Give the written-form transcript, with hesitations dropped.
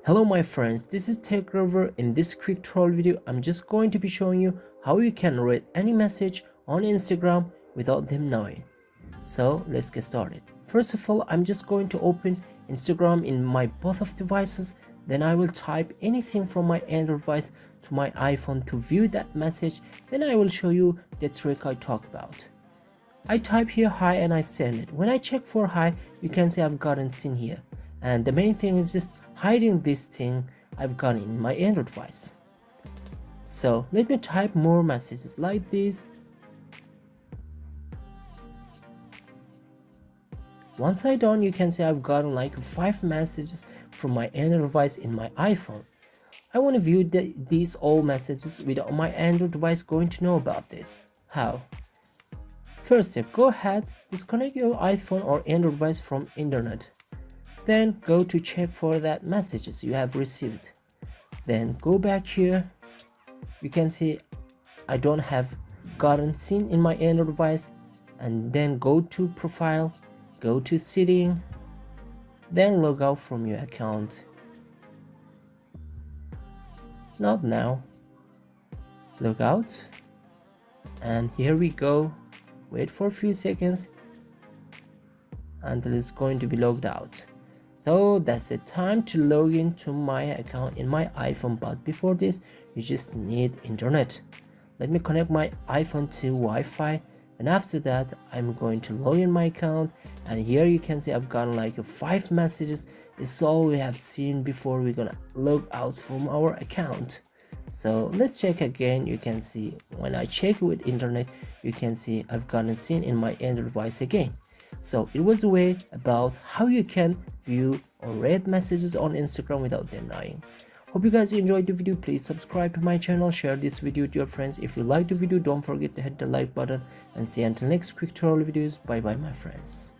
Hello my friends, this is Tech Rover. In this quick tutorial video, I'm just going to be showing you how you can read any message on Instagram without them knowing. So let's get started. First of all, I'm just going to open Instagram in my both of devices. Then I will type anything from my Android device to my iPhone to view that message. Then I will show you the trick I talked about. I type here hi and I send it. When I check for hi, you can see I've gotten seen here. And the main thing is just hiding this thing I've got in my Android device. So let me type more messages like this. Once I done, you can see I've gotten like 5 messages from my Android device in my iPhone. I want to view these all messages without my Android device going to know about this. How? First step, go ahead, disconnect your iPhone or Android device from internet. Then go to check for that messages you have received. Then go back here. You can see I don't have gotten seen in my Android device. And then go to profile, go to setting, then log out from your account. Not now. Log out. And here we go. Wait for a few seconds until it's going to be logged out. So that's the time to log into my account in my iPhone, but before this you just need internet. Let me connect my iPhone to Wi-Fi, and after that I'm going to log in my account, and here you can see I've gotten like 5 messages. It's all we have seen before we're gonna log out from our account. So let's check again. You can see when I check with internet, you can see I've gotten seen in my Android device again. So it was a way about how you can view or read messages on Instagram without them knowing. Hope you guys enjoyed the video. Please subscribe to my channel, share this video with your friends. If you liked the video, don't forget to hit the like button, and see you until next quick tutorial videos. Bye bye my friends.